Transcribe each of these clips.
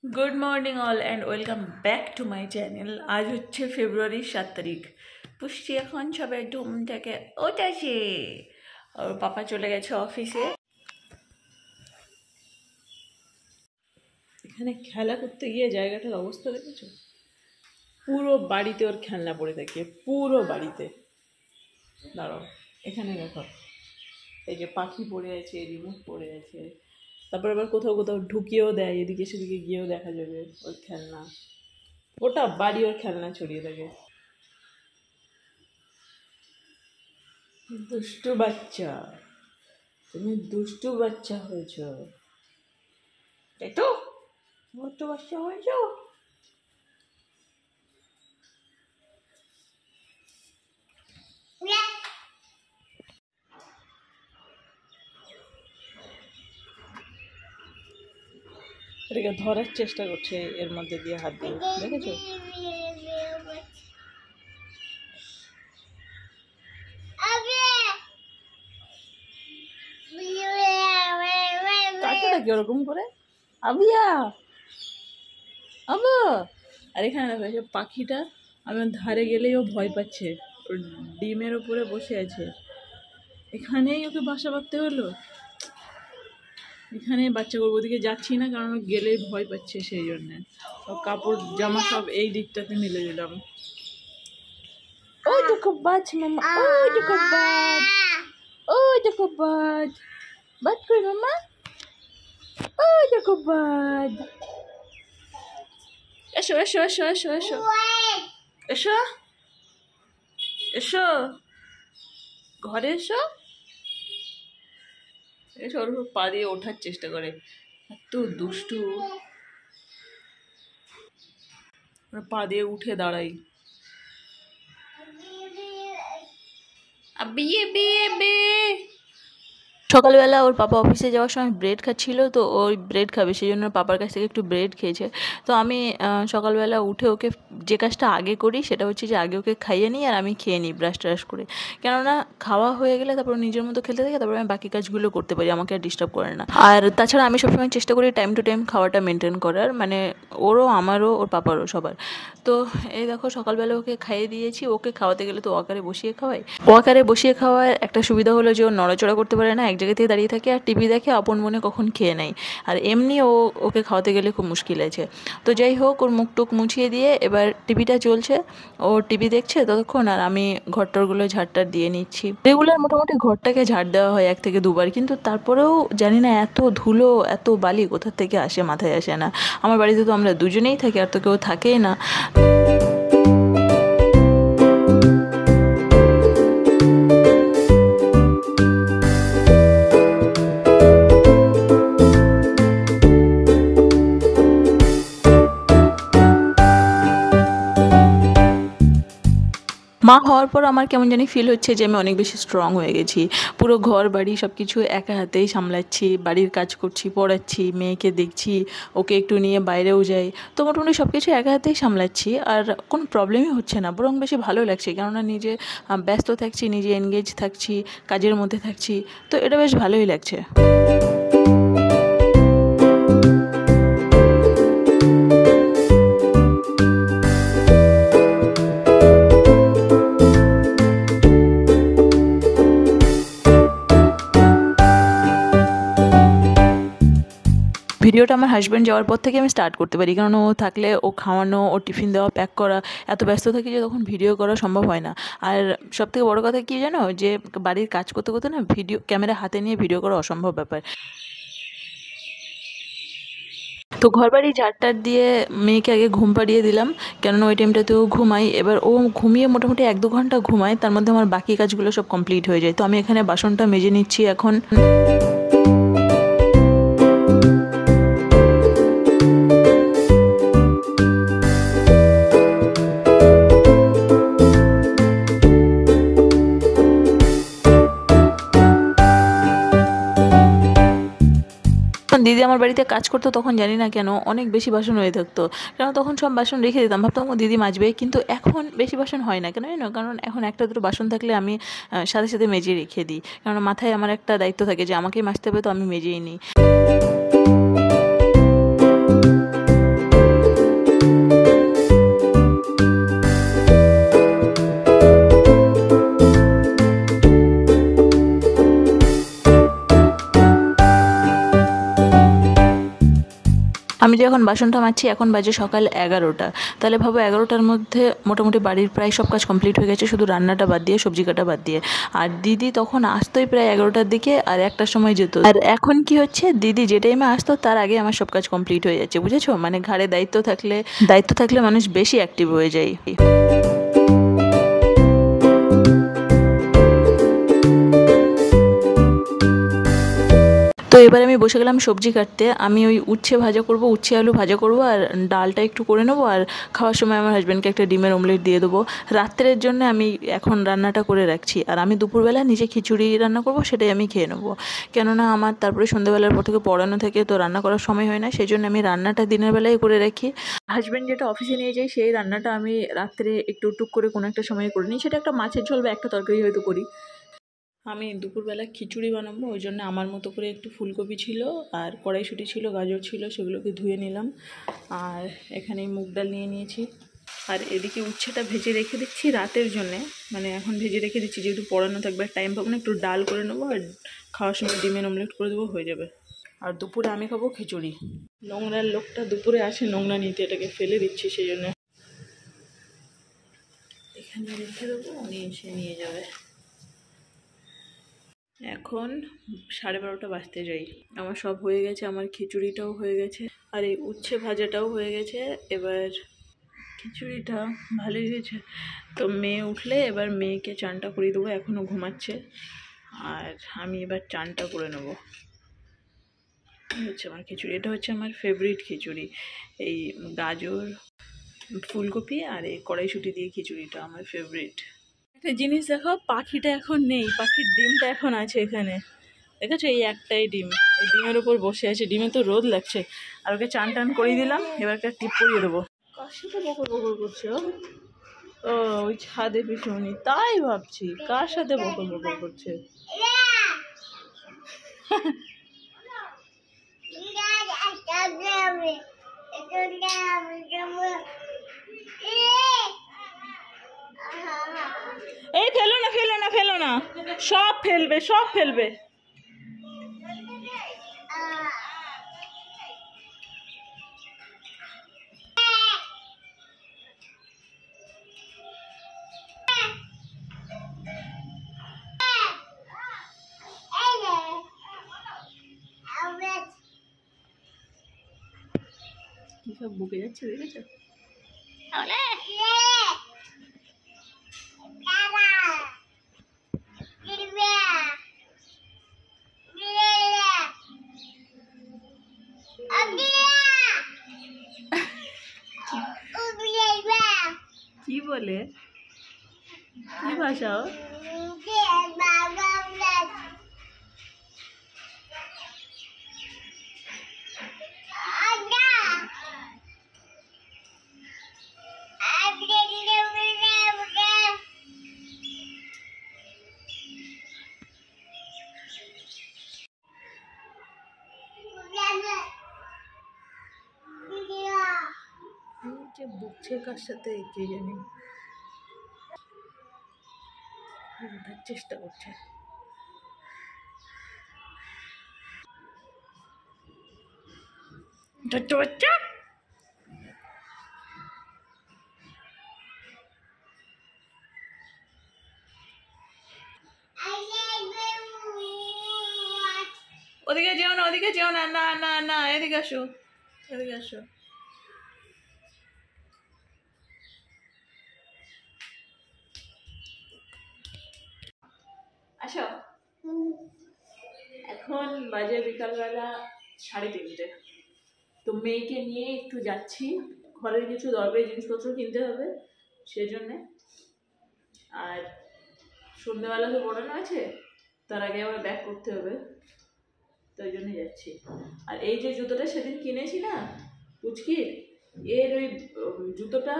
Good morning all and welcome back to my channel. आज हे February 7 तारीख। पुष्टि एखन सबे घुम থেকে উঠেছে और पापा चले গেছে অফিসে। এখানে খেলা করতে গিয়ে জায়গাটার অবস্থা দেখেছো? পুরো বাড়িতে ওর খেলনা পড়ে থাকে, পুরো বাড়িতে। দাঁড়াও, এখানে দেখো, এই যে পাখি পড়ে আছে, রিমোট পড়ে আছে, তারপর আবার কোথাও কোথাও ঢুকিয়েও দেয়, এদিকে সেদিকে গিয়েও দেখা যাবে ওর খেলনা। ওটা বাড়ি ওর খেলনা ছড়িয়ে থাকে। দুষ্টু বাচ্চা, তুমি দুষ্টু বাচ্চা হয়েছ, তাই তো? দুষ্টু বাচ্চা হয়েছ। এটাকে ধরার চেষ্টা করছে, এর মধ্যে দিয়ে হাত দিয়ে, দেখেছো? কাকে ডাকে ওরকম করে? আবিয়া, আবু। আর এখানে দেখো, এই যে পাখিটা, আমি ওর ধারে গেলেই ও ভয় পাচ্ছে। ওর ডিমের ওপরে বসে আছে, এখানেই ওকে বাসা বাঁধতে হলো। এখানে বাচ্চা করবো, ওদিকে যাচ্ছি না কারণ গেলেই ভয় পাচ্ছে, সেই জন্যে সব কাপড় জামা সব এই দিকটাতে মিলে দিলাম। ওই দেখো বাজ মামা, ওই দেখো বাজ, ওই দেখো বাজ, বাজ কই মামা, ওই দেখো বাজ। এসো এসো এসো এসো এসো এসো এসো, ঘরে এসো এসো। ওর উপর পা দিয়ে ওঠার চেষ্টা করে, এত দুষ্টু। পা দিয়ে উঠে দাঁড়াই। বিয়ে বিয়ে বিয়ে। সকালবেলা ওর পাপা অফিসে যাওয়ার সময় ব্রেড খাচ্ছিল, তো ওই ব্রেড খাবে, সেই জন্য পাপার কাছ থেকে একটু ব্রেড খেয়েছে। তো আমি সকালবেলা উঠে ওকে যে কাজটা আগে করি সেটা হচ্ছে যে আগে ওকে খাইয়ে নিই আর আমি খেয়ে নিই ব্রাশ ট্রাশ করে। কেননা খাওয়া হয়ে গেলে তারপর নিজের মতো খেতে থাকে, তারপর আমি বাকি কাজগুলো করতে পারি, আমাকে আর ডিস্টার্ব করে না। আর তাছাড়া আমি সবসময় চেষ্টা করি টাইম টু টাইম খাওয়াটা মেনটেন করার, মানে ওরও, আমারও, ওর পাপারও, সবার। তো এই দেখো, সকালবেলা ওকে খাইয়ে দিয়েছি। ওকে খাওয়াতে গেলে তো ওয়াকারে বসিয়ে খাওয়াই। ওয়াকারে বসিয়ে খাওয়ার একটা সুবিধা হলো যে ও নড়াচড়া করতে পারে না, এক জায়গা থেকে দাঁড়িয়ে থাকে আর টিভি দেখে, আপন মনে কখন খেয়ে নেয়। আর এমনি ওকে খাওয়াতে গেলে খুব মুশকিল আছে। তো যাই হোক, ওর মুখ টুক মুছিয়ে দিয়ে এবার টিভিটা চলছে, ও টিভি দেখছে ততক্ষণ, আর আমি ঘরটরগুলো ঝাড়টার দিয়ে নিচ্ছি। রেগুলার মোটামুটি ঘরটাকে ঝাড় দেওয়া হয় 1 থেকে 2 বার, কিন্তু তারপরেও জানি না এত ধুলো এত বালি কোথা থেকে আসে, মাথায় আসে না। আমার বাড়িতে তো আমরা দুজনেই থাকি, আর তো কেউ থাকেই না। মা হওয়ার পর আমার কেমন জানি ফিল হচ্ছে যে আমি অনেক বেশি স্ট্রং হয়ে গেছি। পুরো ঘর বাড়ি সব কিছু একা হাতেই সামলাচ্ছি, বাড়ির কাজ করছি, পড়াচ্ছি, মেয়েকে দেখছি, ওকে একটু নিয়ে বাইরেও যাই। তো মোটামুটি সব কিছু একা হাতেই সামলাচ্ছি, আর কোনো প্রবলেমই হচ্ছে না, বরং বেশি ভালো লাগছে। কেননা নিজে ব্যস্ত থাকছি, নিজে এনগেজ থাকছি, কাজের মধ্যে থাকছি, তো এটা বেশ ভালোই লাগছে। ভিডিওটা আমার হাজব্যান্ড যাওয়ার পর থেকে আমি স্টার্ট করতে পারি, কারণ ও থাকলে ও খাওয়ানো, ও টিফিন দেওয়া, প্যাক করা, এত ব্যস্ত থাকি যে তখন ভিডিও করা সম্ভব হয় না। আর সবথেকে বড় কথা কী জানো, যে বাড়ির কাজ করতে করতে না ভিডিও ক্যামেরা হাতে নিয়ে ভিডিও করা অসম্ভব ব্যাপার। তো ঘরবাড়ি ঝাড়টার দিয়ে মেয়েকে আগে ঘুম পাড়িয়ে দিলাম, কেননা ওই টাইমটাতেও ঘুমাই। এবার ও ঘুমিয়ে মোটামুটি 1-2 ঘন্টা ঘুমায়, তার মধ্যে আমার বাকি কাজগুলো সব কমপ্লিট হয়ে যায়। তো আমি এখানে বাসনটা মেজে নিচ্ছি এখন। দিদি আমার বাড়িতে কাজ করতো, তখন জানি না কেন অনেক বেশি বাসন হয়ে থাকতো, কারণ তখন সব বাসন রেখে দিতাম, ভাবতাম ও দিদি মাজবে। কিন্তু এখন বেশি বাসন হয় না কেন জানো, কারণ এখন 1-2 বাসন থাকলে আমি সাথে সাথে মেজে রেখে দিই, কারণ মাথায় আমার একটা দায়িত্ব থাকে যে আমাকেই মাজতে হবে, তো আমি মেজেই নিই। আমি যে এখন বাসনটা মাজছি এখন বাজে সকাল 11টা। তাহলে ভাবো 11টার মধ্যে মোটামুটি বাড়ির প্রায় সব কাজ কমপ্লিট হয়ে গেছে, শুধু রান্নাটা বাদ দিয়ে, সবজি কাটা বাদ দিয়ে। আর দিদি তখন আসতোই প্রায় 11টার দিকে আর 1টার সময় যেত। আর এখন কি হচ্ছে, দিদি যে টাইমে আসতো তার আগে আমার সব কাজ কমপ্লিট হয়ে যাচ্ছে, বুঝেছো? মানে ঘাড়ে দায়িত্ব থাকলে মানুষ বেশি অ্যাক্টিভ হয়ে যায়। তো এবার আমি বসে গেলাম সবজি কাটতে। আমি ওই উচ্ছে ভাজা করব, উচ্ছে আলু ভাজা করব আর ডালটা একটু করে নেবো, আর খাওয়ার সময় আমার হাজব্যান্ডকে একটা ডিমের অমলেট দিয়ে দেবো। রাত্রের জন্য আমি এখন রান্নাটা করে রাখছি, আর আমি দুপুরবেলা নিজে খিচুড়ি রান্না করব, সেটাই আমি খেয়ে নেবো। কেননা আমার তারপরে সন্ধ্যাবেলার পর থেকে পড়ানো থাকে, তো রান্না করার সময় হয় না, সেই জন্য আমি রান্নাটা দিনের বেলায় করে রাখি। হাজব্যান্ড যেটা অফিসে নিয়ে যায় সেই রান্নাটা আমি রাত্রে একটু টুক করে কোনো একটা সময় করে নিই, সেটা একটা মাছের ঝোল বা একটা তরকারি হয়তো করি। আমি দুপুরবেলা খিচুড়ি বানাবো, ওই জন্য আমার মতো করে একটু ফুলকপি ছিল আর কড়াইশুঁটি ছিল, গাজর ছিল, সেগুলোকে ধুয়ে নিলাম। আর এখানে মুগ ডাল নিয়ে নিয়েছি। আর এদিকে উচ্ছেটা ভেজে রেখে দিচ্ছি রাতের জন্যে, মানে এখন ভেজে রেখে দিচ্ছি, যেহেতু পড়ানো থাকবে, টাইম পাবো না, একটু ডাল করে নেবো আর খাওয়ার সময় ডিমের অমলেট করে দেবো, হয়ে যাবে। আর দুপুরে আমি খাবো খিচুড়ি। নোংরার লোকটা দুপুরে আসে নোংরা নিতে, এটাকে ফেলে দিচ্ছি, সেই জন্য এখানে রেখে দেবো, উনি এসে নিয়ে যাবে। এখন 12:30 বাজতে যাই। আমার সব হয়ে গেছে, আমার খিচুড়িটাও হয়ে গেছে আর এই উচ্ছে ভাজাটাও হয়ে গেছে। এবার খিচুড়িটা ভালোই হয়েছে। তো মেয়ে উঠলে এবার মেয়েকে চানটা করিয়ে দেবো, এখনও ঘুমাচ্ছে। আর আমি এবার চানটা করে নেবো। হচ্ছে আমার খিচুড়ি, এটা হচ্ছে আমার ফেভারিট খিচুড়ি। এই গাজর, ফুলকপি আর এই কড়াইশুঁটি দিয়ে খিচুড়িটা আমার ফেভারিট। একটা জিনিস দেখো, পাখিটা এখন নেই, পাখির ডিমটা এখন আছে এখানে, দেখেছো? এই একটাই ডিম, এই ডিমের উপর বসে আছে। ডিমে তো রোদ লাগছে। আর ওকে চান টান করিয়ে দিলাম, এবার একটা টিপ পরিয়ে দেবো। কার সাথে বকর বকর করছে ও? ও ওই ছাদে পিছুনি, তাই ভাবছি কার সাথে বকর বকর করছে। এই ফেলো না, ফেলো না, ফেলো না, সব ফেলবে, সব ফেলবে। কি সব বুকে যাচ্ছে, দেখেছো? কি বলে, কি ভাষা? যে বুকছে কার সাথে কে জানি, বোঝার চেষ্টা করছে। বাচ্চা ওদিকে যেও না, ওদিকে যেও না, না না না, এদিকে আসো, এদিকে আসো। আসো। এখন বাজে বিকালবেলা 3:30। তো মেয়েকে নিয়ে একটু যাচ্ছি, ঘরের কিছু দরকারি জিনিসপত্র কিনতে হবে সেজন্যে। আর সন্ধ্যেবেলা তো পড়ানো আছে, তার আগে আবার ব্যাক করতে হবে, তো ওই জন্যই যাচ্ছি। আর এই যে জুতোটা সেদিন কিনেছি না পুচকির, এর ওই জুতোটা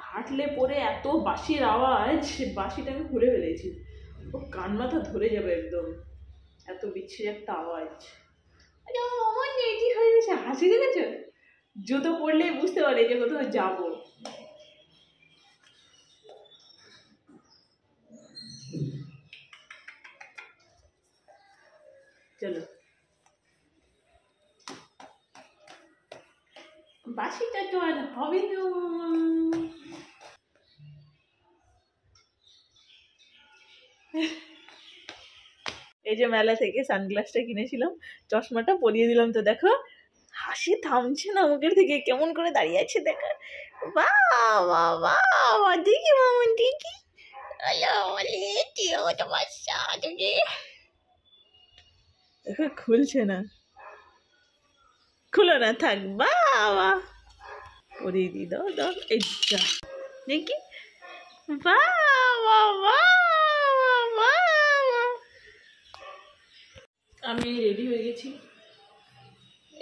হাঁটলে পরে এত বাঁশির আওয়াজ, বাঁশিটা আমি খুলে ফেলেছি, ও কান মাথা ধরে যাবে একদম, এত বিচ্ছিরি একটা আওয়াজ। আরে আমার নেটি হয়ে গেছে, হাসি দেখেছো? জুতো পরলেই বুঝতে পারে যে কোথাও যাবো। চলো বাসিটা তো আর হবে না। এই যে মেলা থেকে সানগ্লাসটা কিনেছিলাম, চশমাটা পরিয়ে দিলাম, তো দেখো হাসি থামছে না মুখের থেকে, কেমন করে দাঁড়িয়ে আছে দেখো। বাহ বাহ বাহ, দেখি মামুন দেখি। দেখো খুলছে না, খুলো না, থাক। বাবা পরিয়ে দি, দাও দাও, এই যা দেখি। বাবা বাবা, আমি রেডি হয়ে গেছি,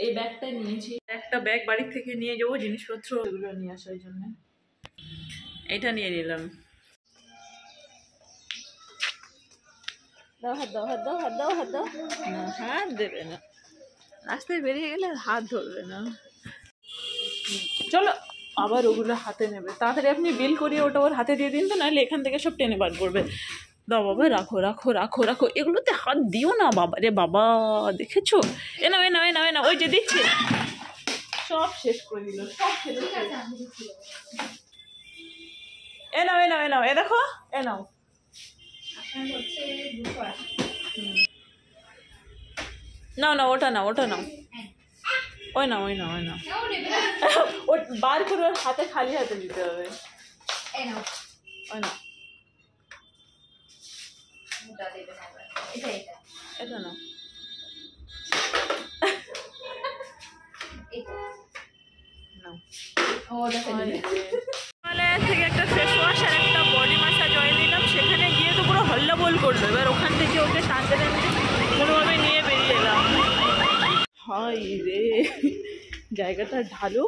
এই ব্যাগটা নিয়েছি, একটা ব্যাগ বাড়ি থেকে নিয়ে যাবো জিনিসপত্র এগুলো নিয়ে আসার জন্য, এটা নিয়ে নিলাম। দাও হাত দাও, হাত দাও, হাত দাও, হাত দাও। না হাত দেবে না, রাস্তায় বেরিয়ে গেলে হাত ধরবে না। চলো, আবার ওগুলো হাতে নেবে, তাড়াতাড়ি আপনি বিল করিয়ে ওটা ওর হাতে দিয়ে দিন, তো নাহলে এখান থেকে সব টেনে বার করবে। দাও বাবা, রাখো রাখো রাখো রাখো, এগুলোতে হাত দিও না বাবা রে বাবা, দেখেছো? এ নাও এ নাও এ নাও এ নাও, ওই যে দিচ্ছে, সব শেষ করে দিল, সব শেষ। এ নাও এ নাও এ নাও, এ দেখো, এ নাও। নাও না, ওটা নাও, ওটা নাও, ওই নাও ওই নাও ওই নাও, ও বার করে ওর হাতে, খালি হাতে দিতে হবে। ওই নাও, এটা নাও। থেকে একটা ফেস ওয়াশ আর একটা বডি মাসাজ অয়েল নিলাম, সেখানে গিয়ে তো পুরো হল্লাবোল করলো। এবার ওখান থেকে ওকে টানতে টানতে কোনোভাবে নিয়ে বেরিয়ে এলাম। হাই রে, জায়গাটা ঢালু,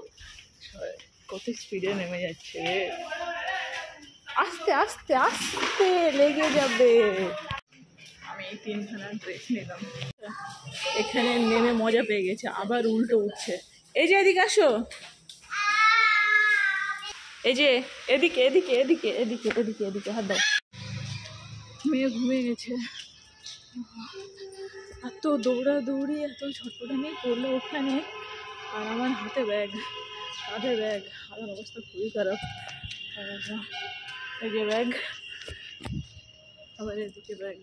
কত স্পিডে নেমে যাচ্ছে রে, আস্তে আস্তে আস্তে লেগে যাবে। আমি এই 3খানা ড্রেস নিলাম, এখানে নেমে মজা পেয়ে গেছে, আবার উল্টো উঠছে। এই যে এদিকে আসো, এই যে এদিকে এদিকে এদিকে এদিকে এদিকে এদিকে, হাত দাও। মেয়ে ঘুমিয়ে গেছে, এত দৌড়াদৌড়ি, এত ছটপটানি করলো ওখানে, আর আমার হাতে ব্যাগ, কাঁধে ব্যাগ, আমার অবস্থা খুবই খারাপ। এই যে ব্যাগ, আবার এদিকে ব্যাগ,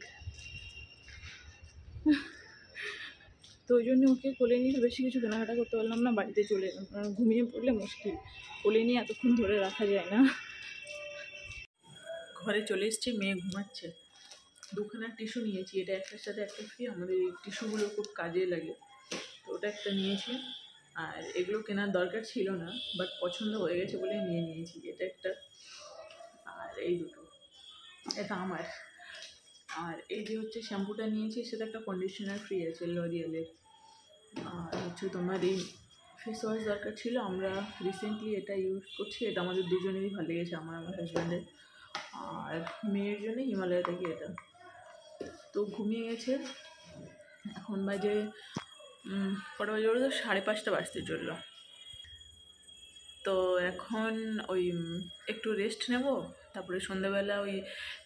তো ওই জন্য ওকে কোলে নিয়ে বেশি কিছু কেনাকাটা করতে পারলাম না, বাড়িতে চলে এলাম, কারণ ঘুমিয়ে পড়লে মুশকিল, কোলে নিয়ে এতক্ষণ ধরে রাখা যায় না। ঘরে চলে এসেছি, মেয়ে ঘুমাচ্ছে। 2খানা টিস্যু নিয়েছি, এটা একটার সাথে একটা ফ্রি, আমাদের এই টিস্যুগুলো খুব কাজে লাগে, তো ওটা একটা নিয়েছি। আর এগুলো কেনার দরকার ছিল না, বাট পছন্দ হয়ে গেছে বলে নিয়ে নিয়েছি, এটা একটা, আর এই দুটো, এটা আমার। আর এই যে হচ্ছে শ্যাম্পুটা নিয়েছি, সেটা একটা কন্ডিশনার ফ্রি আছে লরিয়ালের। আর হচ্ছে তোমার এই ফেস ওয়াশ দরকার ছিল, আমরা রিসেন্টলি এটা ইউজ করছি, এটা আমাদের দুজনেরই ভালো লেগেছে, আমার হাজব্যান্ডের। আর মেয়ের জন্য হিমালয়া থেকে এটা। তো ঘুমিয়ে গেছে, এখন বাজে কটা বাজে বলো তো, 5:30 বাজতে চললো। তো এখন ওই একটু রেস্ট নেব, তারপরে সন্ধ্যাবেলা ওই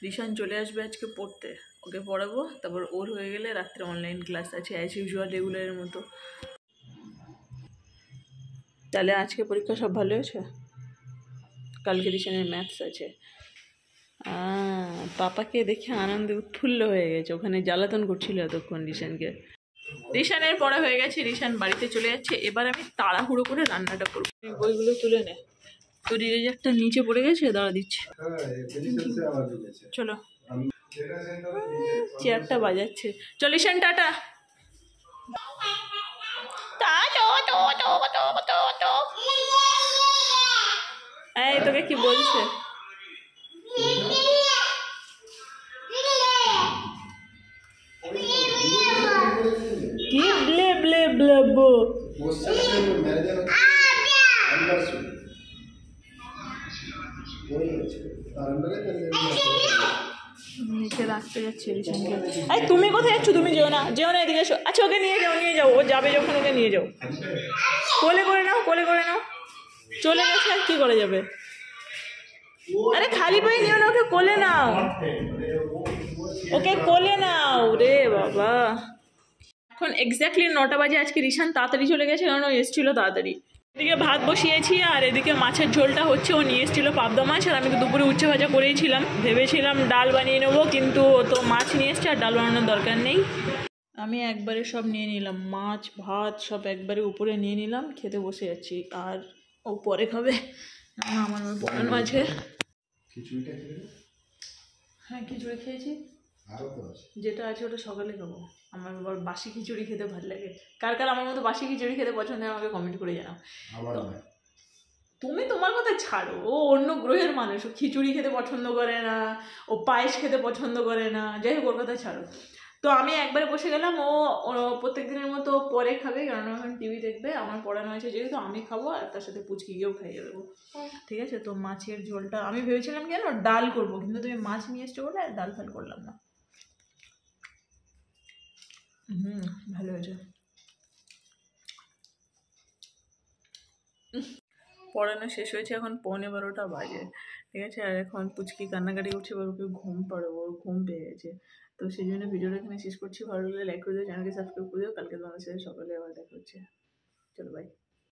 রিশান চলে আসবে আজকে পড়তে, ওকে পড়াবো, তারপর ওর হয়ে গেলে রাত্রে অনলাইন ক্লাস আছে অ্যাজ ইউজুয়াল রেগুলারের মতো। তাহলে আজকে পরীক্ষা সব ভালো হয়েছে? কালকে রিশানের ম্যাথস আছে। পাপাকে দেখে আনন্দে উৎফুল্ল হয়ে গেছে, ওখানে জ্বালাতন করছিল এতক্ষণ রিশানকে। রিশানের পড়া হয়ে গেছে, রিশান বাড়িতে চলে যাচ্ছে, এবার আমি তাড়াহুড়ো করে রান্নাটা করবো। বইগুলো তুলে নে, তোর ইরেজারটা নিচে পড়ে গেছে, দাঁড়া দিচ্ছি। চলো, চেয়ারটা বাজাচ্ছে, চল রিশান টাটা। এই তোকে কি বলছে? কি ব্লে ব্লে ব্লে বো, নিচে রাখতে যাচ্ছে রিশানকে। এই তুমি কোথায় যাচ্ছ? তুমি যেও না, যেও না, এদিকে এসো। আচ্ছা ওকে নিয়ে যাও, নিয়ে যাও, ও যাবে যখন ওকে নিয়ে যাও, কোলে করে নাও, কোলে করে নাও। চলে গেছে আর কি করে যাবে? আরে খালি পায়ে নিও না, ওকে কোলে নাও, ওকে কোলে নাও রে বাবা। এখন এক্স্যাক্টলি 9টা বাজে, আজকে রিশান তাড়াতাড়ি চলে গেছে, কারণ ও এসেছিল তাড়াতাড়ি। এদিকে ভাত বসিয়েছি আর এদিকে মাছের ঝোলটা হচ্ছে। ও নিয়ে এসেছিলো পাবদা মাছ, আর আমি তো দুপুরে উচ্ছে ভাজা করেইছিলাম। ভেবেছিলাম ডাল বানিয়ে নেবো, কিন্তু ও তো মাছ নিয়ে এসছে আর ডাল বানানোর দরকার নেই। আমি একবারে সব নিয়ে নিলাম, মাছ ভাত সব একবারে উপরে নিয়ে নিলাম, খেতে বসে যাচ্ছি। আর ও পরে খাবে, আমার পড়ানো আছে। হ্যাঁ খিচুড়ি খেয়েছি, যেটা আছে ওটা সকালে খাবো। আমার আবার বাসি খিচুড়ি খেতে ভালো লাগে। কার কার আমার মতো বাসি খিচুড়ি খেতে পছন্দ হয় আমাকে কমেন্ট করে জানাও। তুমি তোমার কথা ছাড়ো, ও অন্য গ্রহের মানুষ, ও খিচুড়ি খেতে পছন্দ করে না, ও পায়েস খেতে পছন্দ করে না, যাই হোক ওর কথা ছাড়ো। তো আমি একবারে বসে গেলাম, ও প্রত্যেক দিনের মতো পরে খাবে, কারণ এখন টিভি দেখবে। আমার পড়ানো হয়েছে যেহেতু, আমি খাবো আর তার সাথে পুচকিকেও খাইয়ে দেবো, ঠিক আছে? তো মাছের ঝোলটা আমি ভেবেছিলাম কেন ডাল করবো, কিন্তু তুমি মাছ নিয়ে এসছো বলে ডাল ফাল করলাম না। ভালো হয়েছে। পড়ানো শেষ হয়েছে, এখন 11:15 বাজে, ঠিক আছে? আর এখন পুচকি কান্নাকাটি করছে, এবার ওকে ঘুম পাড়াবো, ওর ঘুম পেয়ে গেছে। তো সেই জন্য ভিডিওটা এখানে শেষ করছি। ভালো লাগলে লাইক করে দিও, চ্যানেলকে সাবস্ক্রাইব করে দিও। কালকে তোমাদের সাথে সকালে আবার দেখা হচ্ছে। চলো বাই।